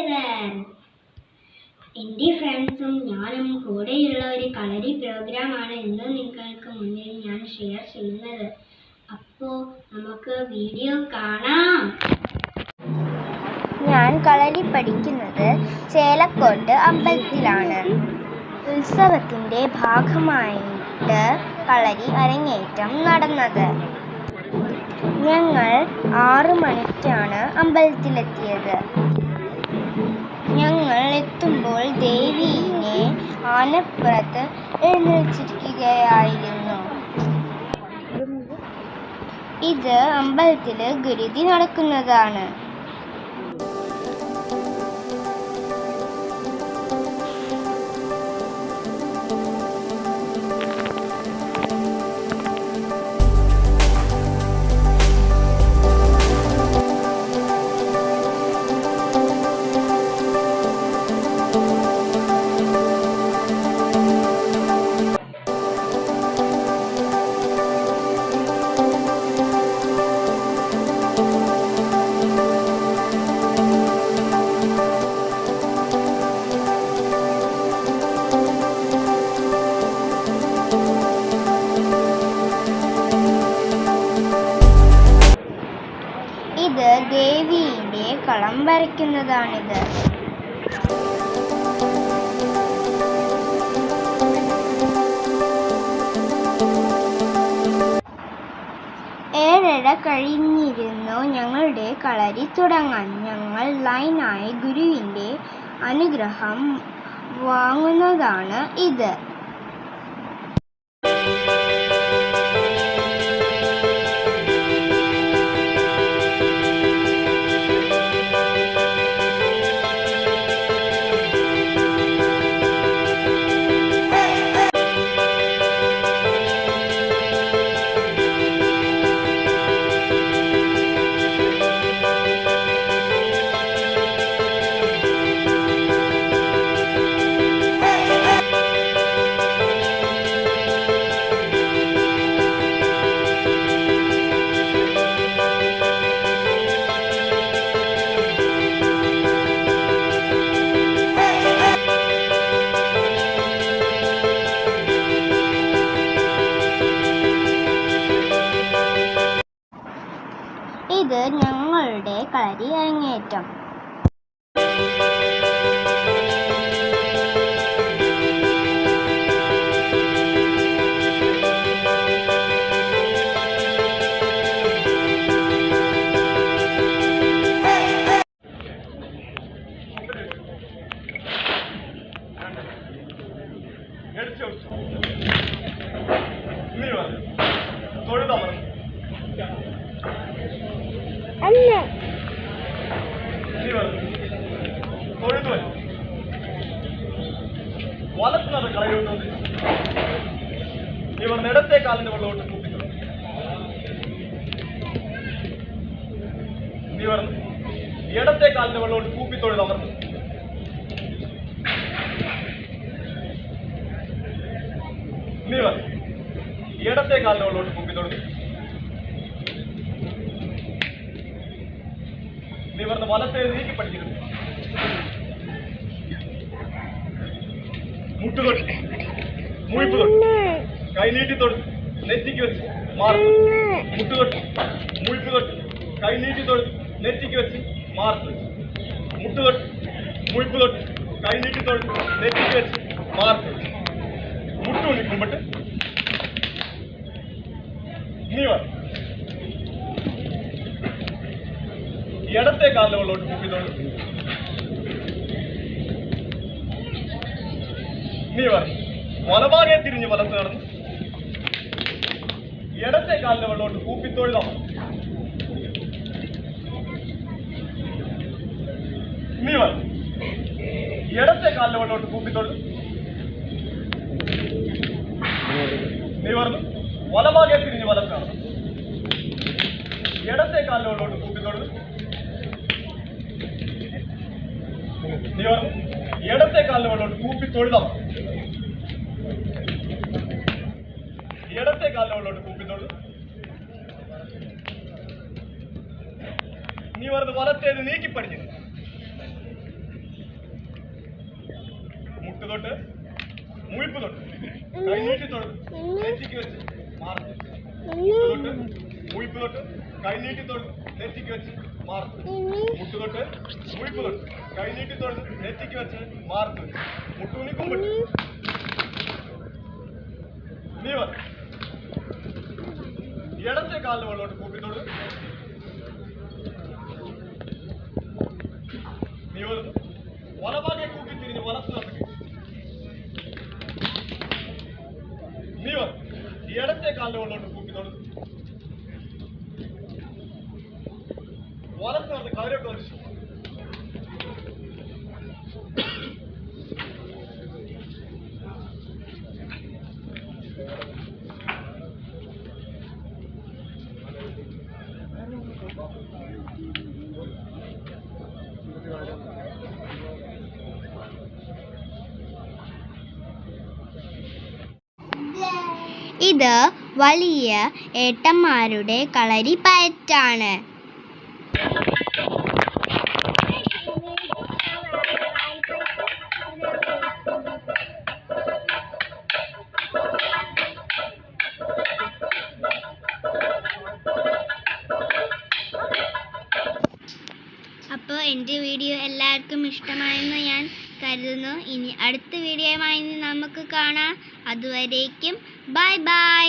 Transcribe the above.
Together. എൻ്റെ ഫ്രണ്ട്സും ഞാനും കൂടെയുള്ള ഒരു കളരി പ്രോഗ്രാമാണ് ഇന്ന് നിങ്ങൾക്ക് മുന്നിൽ ഞാൻ ഷെയർ ചെയ്യുന്നത്. അപ്പോൾ നമുക്ക് വീഡിയോ കാണാം. ഞാൻ കളരി പഠിക്കുന്നത് ചേലക്കോട്ട് അമ്പലത്തിലാണ്. ഉത്സവത്തിൻ്റെ ഭാഗമായിട്ട് കളരി അരങ്ങേറ്റം നടന്നത്. ഞങ്ങൾ 6 മണിക്കാണ് അമ്പലത്തിലെത്തിയത്. ഞങ്ങൾ എത്തുമ്പോൾ ദേവീനെ ആനപ്പുറത്ത് എഴുന്നള്ളിച്ചിരിക്കുകയായിരുന്നു. ഇത് അമ്പലത്തിൽ ഗുരുതി നടക്കുന്നതാണ്. ഇത് ദേവിയുടെ കളം വരയ്ക്കുന്നതാണിത്. ഏഴര കഴിഞ്ഞിരുന്നു ഞങ്ങളുടെ കളരി തുടങ്ങാൻ. ഞങ്ങൾ ലൈനായി ഗുരുവിൻ്റെ അനുഗ്രഹം വാങ്ങുന്നതാണ് ഇത്. ഇത് ഞങ്ങളുടെ കളരി അരങ്ങേറ്റം. വലത്തുന്നത് കളയുന്നത് ഇവർ ഇടത്തെ കാലിന്റെ വെള്ളോട്ട് കൂപ്പിക്കുന്നു. ഇവർ ഇടത്തെ കാലിന്റെ വെള്ളോട്ട് കൂപ്പിത്തൊഴുത് അമർന്നു. ഇവർ ഇടത്തെ കാലിന്റെ വെള്ളോട്ട് കൂപ്പിത്തൊഴുതു. ഇവർ വലത്തെ നീക്കി പഠിച്ചിരുന്നു. മുട്ടുതൊട്ട് മുഴിപ്പ് തൊട്ട് കൈ നീട്ടി തൊട്ട് നെറ്റിക്ക് വെച്ച് മാർത്ത്. മുട്ടുതൊട്ട് മുഴിപ്പ് തൊട്ട് കൈ നീട്ടി തൊട്ട് നെറ്റിക്ക് വെച്ച് മാർത്ത്. മുട്ടുതൊട്ട് മുഴിപ്പ് തൊട്ട് കൈ നീട്ടി തൊട്ട് നെറ്റിക്ക് വെച്ച് മാർത്ത്. മുട്ടു നിൽക്കുമ്പോട്ട് നീ വ ഇടത്തെ കാലിലോട്ട് മുപ്പിത്തോണ്ട് നീ പറഞ്ഞു വലഭാഗെ തിരിഞ്ഞ് വലത്ത് നടന്ന് ഇടത്തെ കാലിന്റെ വെള്ളോട്ട് കൂപ്പിത്തൊഴുതാം. നീ പറഞ്ഞു ഇടത്തെ കാലിന്റെ വെള്ളോട്ട് കൂപ്പിത്തൊഴുത്. നീ പറഞ്ഞു വലഭാഗെ തിരിഞ്ഞ് വലത്ത് നടന്ന് ഇടത്തെ കാലിന്റെ വെള്ളോട്ട് കൂപ്പിത്തൊഴുത്. നീ പറഞ്ഞു ഇടത്തെ കാലിന്റെ വെള്ളോട്ട് കൂപ്പിത്തൊഴുതാം. ഇടത്തെ കാലിന്റെ വെള്ളോട്ട് കൂപ്പിത്തൊഴുത്. നീ പറഞ്ഞ് വലത്തേത് നീക്കി പഠിക്കുന്നു. തൊട്ട് മുയിപ്പ് തൊട്ട് കൈ നീട്ടി തൊഴുത് നെറ്റിക്ക് വെച്ച് മാർച്ച് തൊട്ട് മുയിപ്പ് തൊട്ട് കൈ നീട്ടി തൊഴുത് നെറ്റിക്ക് വെച്ച് മാർച്ച് മുട്ട് തൊട്ട് മുയിപ്പ് തൊട്ട് കൈ നീട്ടി തൊഴുത് നെറ്റിക്ക് വെച്ച് മാർച്ച് മുട്ടൂന്നി കുമ്പിട്ട് നീ വന്ന് ഇടത്തെ കാലിന് വെള്ളോട്ട് കൂപ്പിത്തോട് നീ വരുന്നു വലഭാഗെ കൂപ്പി തിരിഞ്ഞ് വലത്ത് നടക്കുക നീ വന്ന് ഇടത്തെ കാലിന് വെള്ളോട്ട് കൂപ്പിത്തോട് വലത്ത് നടന്ന് കവരൊക്കെ വന്നു ഇത് വലിയ ഏട്ടന്മാരുടെ കളരിപ്പയറ്റാണ്. അപ്പോൾ എൻ്റെ വീഡിയോ എല്ലാവർക്കും ഇഷ്ടമായെന്ന് ഞാൻ കരുതുന്നു. ഇനി അടുത്ത വീഡിയോയുമായി നമുക്ക് കാണാം. അതുവരേക്കും ബൈ ബൈ.